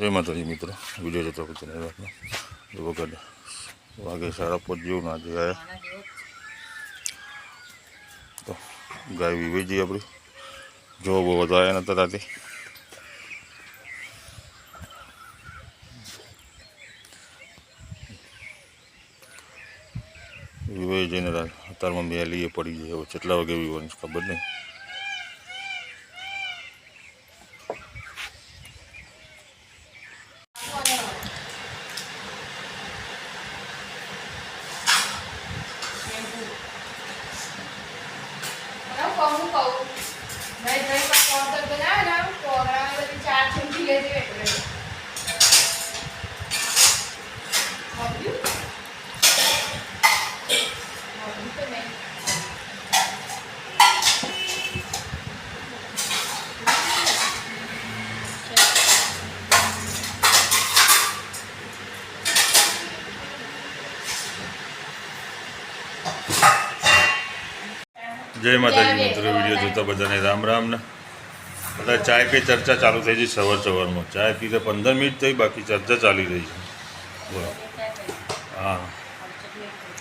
जय माताजी मित्रों, वीडियो जो तो चैनल अपना जो वगैरह वागे 5:30 जेवुं ना जे आया तो गाय वीवी जी अपनी जो वो आया नता राते वीवाई जईने अतार में मेली पड़ी जाए चेटला वागे वीवानी खबर नहीं। जय माताजी मित्रों, वीडियो जोता बधाने राम राम ने बता चाय पे चर्चा चालू थी सवार सवार में चाय पी 15 मिनिट थी बाकी चर्चा चाली रही है। बोलो हाँ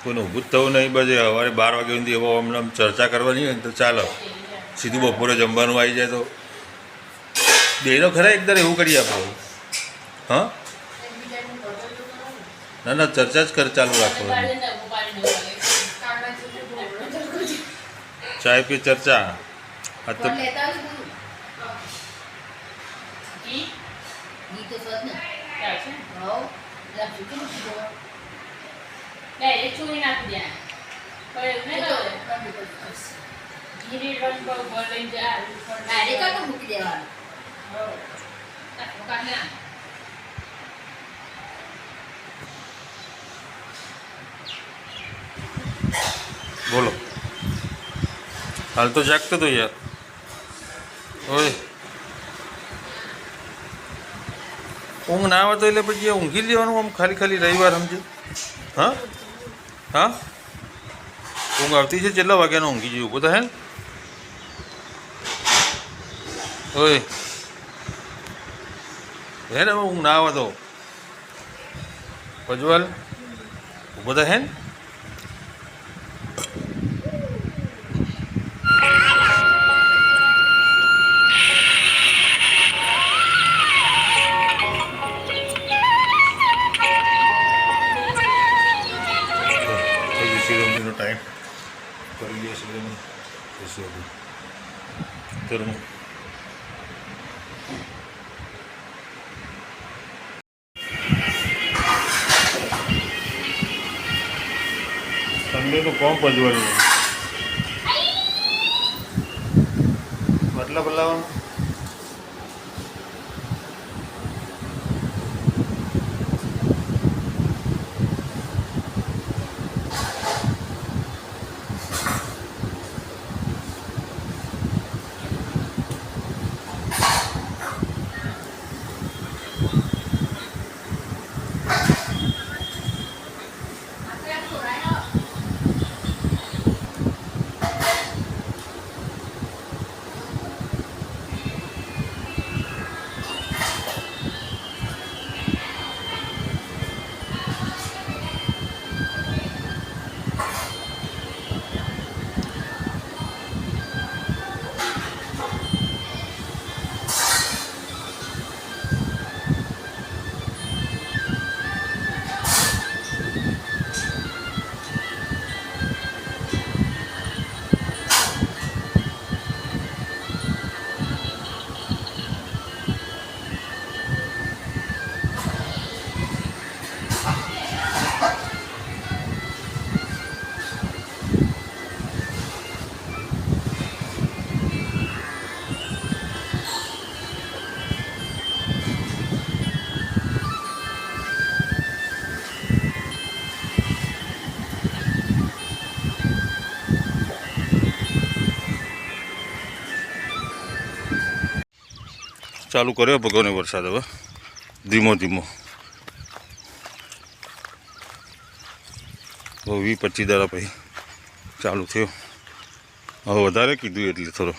कोई ऊभू थवुं नहीं बजे सवारे 12 वागे सुधी एवो अमने चर्चा करवानी होय तो चालो सीधुं बपोरे जमवानुं आई जाए तो बेनो खरा एक दर एवुं करीए आपणे। हाँ ना ना चर्चा ज कर चालू राखवानी चाय पे चर्चा तो बोलो हाल तो जागते तो यार ओए ऊँघ ना आवे तो एटले पछी ऊँघी लेवानुं आम खाली खाली रविवार समझे। हाँ हाँ ऊँघ आवती है चेटला वाग्यानो ऊँघी जईए ऊभो थाय ओए है ने ऊँघ ना आवे तो प्रज्वल ऊभो थाय है टाइम कर लिए संडे तो कौन पजवा मतलब बोला चालू कर्यो भगवाने वरसाद हवे धीमो धीमो 20-25 दाड़ा पछी चालू थयो। हवे वधारे कीधुं एटले थोड़ो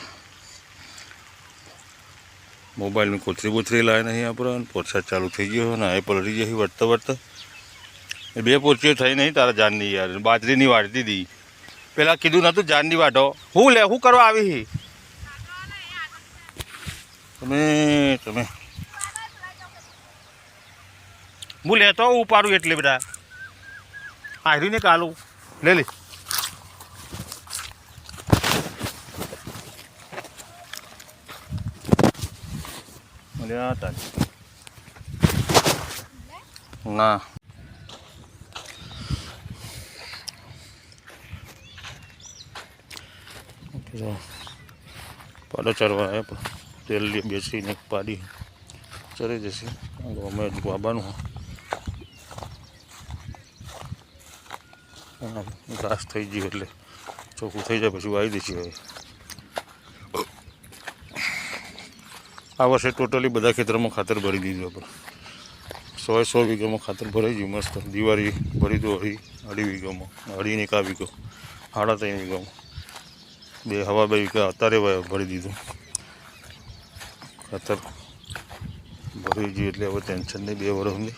મોબાઈલની કોથરી બોથરી લાવે નહીં આપણે, વરસાદ ચાલુ થઈ ગયો ને એ પલટી જઈ વળતા વળતા. એ 2 પોચીઓ થઈ નહીં તારા જાનની યાર, બાજરીની વાળતી હતી. પેલા કીધું નતું જાનની વાટો. હું કરવા આવી? તમે હું લેતો ઉપાડું એટલે બધા આર્યું ને કાલું લે ના પાડો ચરવા આવ્યા તેલ બેસીને પાડી ચરી જશે. અમે બાબાનું ઘાસ થઈ ગયું એટલે ચોખ્ખું થઈ જાય પછી વાવી દઈશું. હવે આ વર્ષે ટોટલી બધા ખેતરમાં ખાતર ભરી દીધું આપણે. 100 વીઘામાં ખાતર ભરાઈ ગયું મસ્ત. દિવાળી ભરી દો 2.5 વીઘામાં, 2.5 1 વીઘો, 3.5 વીઘામાં, 2 વીઘા અત્યારે ભરી દીધું ખાતર ભરી ગયું એટલે હવે ટેન્શન નહીં 2 વર્ષની.